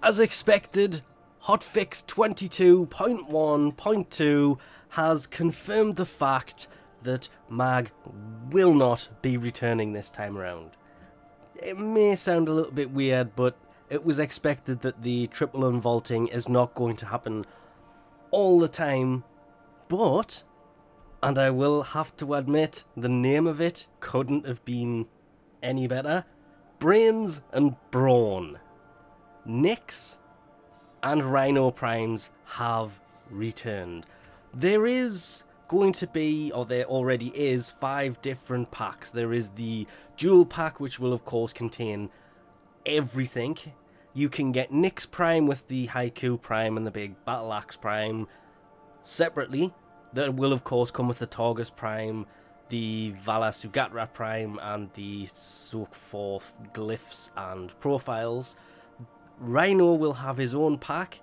As expected, Hotfix 22.1.2 has confirmed the fact that Mag will not be returning this time around. It may sound a little bit weird, but it was expected that the triple unvaulting is not going to happen all the time, but, and I will have to admit, the name of it couldn't have been any better, Brains and BRAWN. Nyx and Rhino Primes have returned. There is going to be, or there already is, 5 different packs. There is the dual pack, which will of course contain everything. You can get Nyx Prime with the Hikou Prime and the big Battle Axe Prime separately. That will of course come with the Targis Prime, the Vala Sugatra Prime, and the so forth Glyphs and Profiles. Rhino will have his own pack.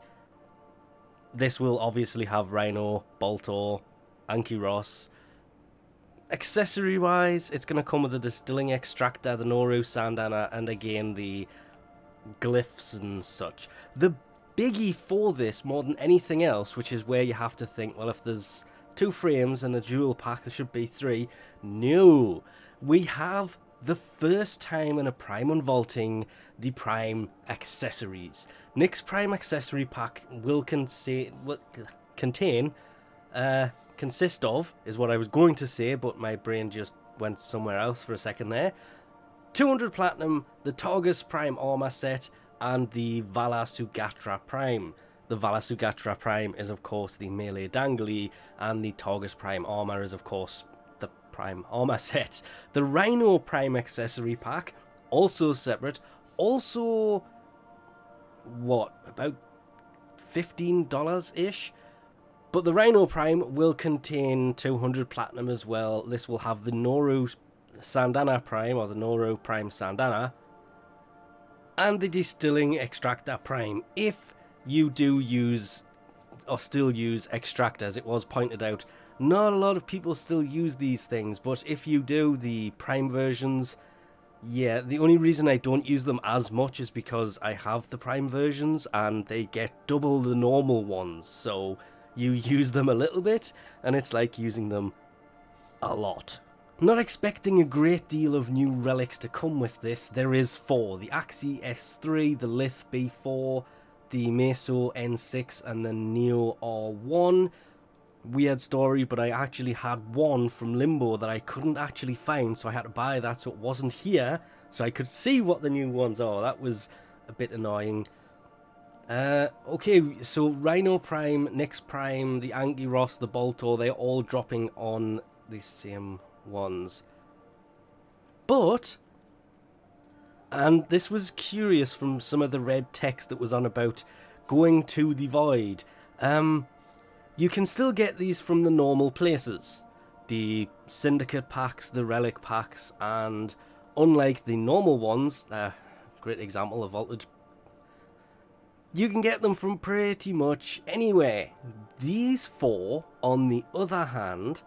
This will obviously have Rhino, Boltor, Ankyros. Accessory wise, it's going to come with the Distilling Extractor, the Noru, Syandana, and again the Glyphs and such. The biggie for this, more than anything else, which is where you have to think, well, if there's 2 frames and a dual pack, there should be 3. No, we have the first time in a Prime unvaulting the Prime accessories. Nyx Prime accessory pack will consist of, is what I was going to say, but my brain just went somewhere else for a second there. 200 platinum, the Targis Prime armor set, and the Vala Sugatra Prime. The Vala Sugatra Prime is of course the melee dangly, and the Targis Prime armor is of course the Prime armor set. The Rhino Prime accessory pack, also separate, also, what, about $15-ish? But the Rhino Prime will contain 200 platinum as well. This will have the Noru Syandana Prime, or the Noru Prime Syandana, and the Distilling Extractor Prime, if you do use, or still use, Extractors. It was pointed out, not a lot of people still use these things, but if you do, the Prime versions, yeah, the only reason I don't use them as much is because I have the Prime versions, and they get double the normal ones, so you use them a little bit, and it's like using them a lot. Not expecting a great deal of new relics to come with this. There is 4. The Axie S3, the Lith B4, the Meso N6, and the Neo R1. Weird story, but I actually had one from Limbo that I couldn't actually find, so I had to buy that, so it wasn't here, so I could see what the new ones are. That was a bit annoying. Okay, so Rhino Prime, Nyx Prime, the Ankyros, the Boltor, they're all dropping on the same ones. But, and this was curious from some of the red text that was on about going to the Void, you can still get these from the normal places. The Syndicate packs, the Relic packs, and unlike the normal ones, great example of Vaulted, you can get them from pretty much anywhere. These 4, on the other hand,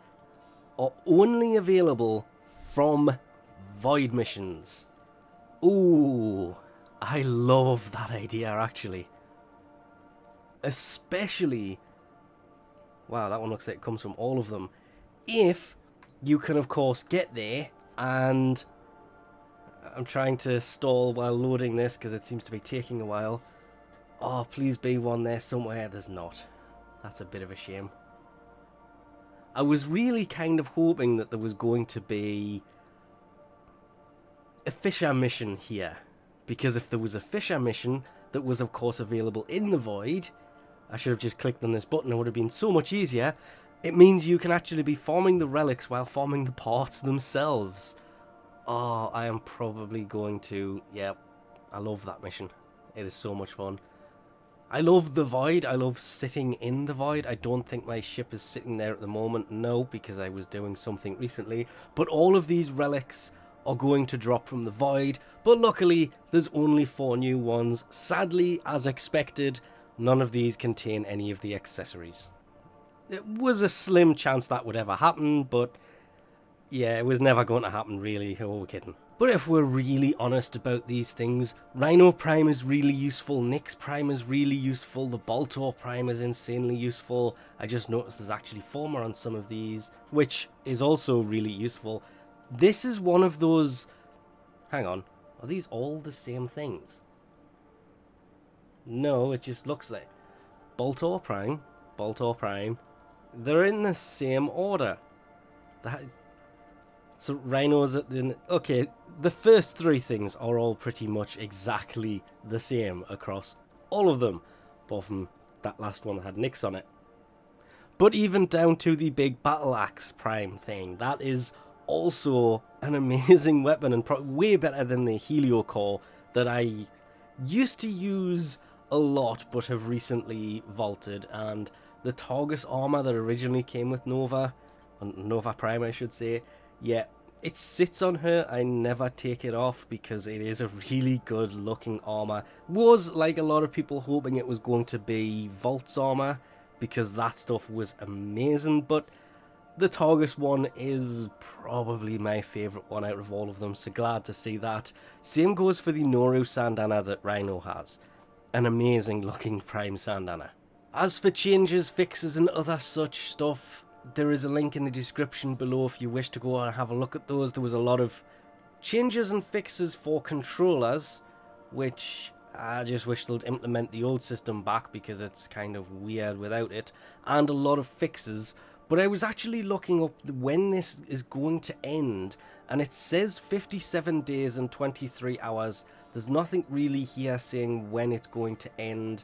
are only available from Void missions. Ooh, I love that idea actually. Especially, wow, that one looks like it comes from all of them. If you can of course get there, and I'm trying to stall while loading this because it seems to be taking a while. Oh, please be one there somewhere. There's not. That's a bit of a shame. I was really kind of hoping that there was going to be a Fisher mission here. Because if there was a Fisher mission that was of course available in the Void, I should have just clicked on this button, it would have been so much easier. It means you can actually be farming the relics while farming the parts themselves. Oh, I am probably going to, yeah, I love that mission. It is so much fun. I love the Void. I love sitting in the Void. I don't think my ship is sitting there at the moment. No, because I was doing something recently. But all of these relics are going to drop from the Void. But luckily, there's only 4 new ones. Sadly, as expected, none of these contain any of the accessories. It was a slim chance that would ever happen, but yeah, it was never going to happen really. Who are we kidding? But if we're really honest about these things, Rhino Prime is really useful, Nyx Prime is really useful, the Boltor Prime is insanely useful. I just noticed there's actually Former on some of these, which is also really useful. This is one of those... Hang on, are these all the same things? No, it just looks like... Boltor Prime, they're in the same order. So Rhinos at the... Okay, the first three things are all pretty much exactly the same across all of them, apart from that last one that had Nyx on it. But even down to the big Battle Axe Prime thing, that is also an amazing weapon and way better than the Helio Core that I used to use a lot but have recently vaulted. And the Targis armor that originally came with Nova Prime, I should say, yeah, it sits on her. I never take it off because it is a really good looking armor. Was, like a lot of people, hoping it was going to be Vault's armor because that stuff was amazing, but the Targis one is probably my favourite one out of all of them, so glad to see that. Same goes for the Noru Syandana that Rhino has. An amazing looking Prime Syandana. As for changes, fixes and other such stuff, there is a link in the description below if you wish to go and have a look at those. There was a lot of changes and fixes for controllers, which I just wish they'd implement the old system back because it's kind of weird without it, and a lot of fixes. But I was actually looking up when this is going to end, and it says 57 days and 23 hours. There's nothing really here saying when it's going to end.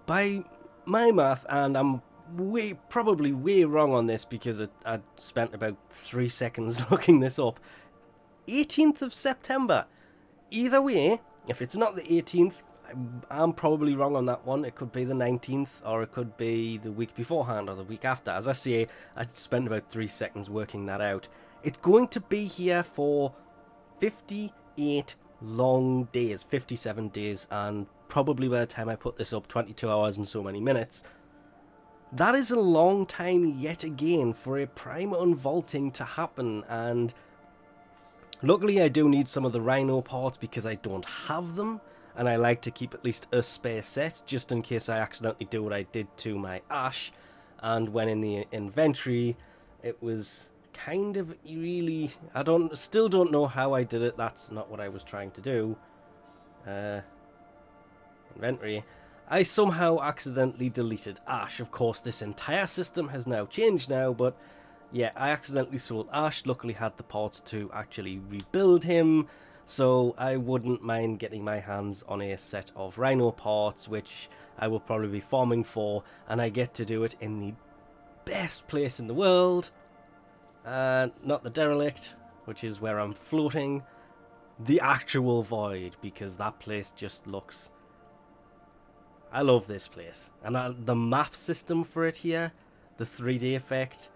By my math, and I'm probably way wrong on this because I spent about 3 seconds looking this up, 18th of September. Either way, if it's not the 18th, I'm probably wrong on that one. It could be the 19th, or it could be the week beforehand or the week after. As I say, I spent about 3 seconds working that out. It's going to be here for 58 long days, 57 days, and probably by the time I put this up, 22 hours and so many minutes. That is a long time yet again for a Prime unvaulting to happen, and luckily I do need some of the Rhino parts because I don't have them, and I like to keep at least a spare set just in case I accidentally do what I did to my Ash. And when in the inventory, it was kind of really... still don't know how I did it. That's not what I was trying to do. Inventory. I somehow accidentally deleted Ash. Of course, this entire system has now changed now, but yeah, I accidentally sold Ash. Luckily had the parts to actually rebuild him, so I wouldn't mind getting my hands on a set of Rhino parts, which I will probably be farming for, and I get to do it in the best place in the world. Not the Derelict, which is where I'm floating. The actual Void, because that place just looks... I love this place. And the map system for it here, the 3D effect,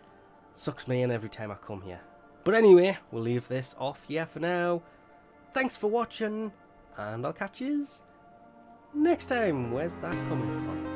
sucks me in every time I come here. But anyway, we'll leave this off here for now. Thanks for watching, and I'll catch yous next time. Where's that coming from?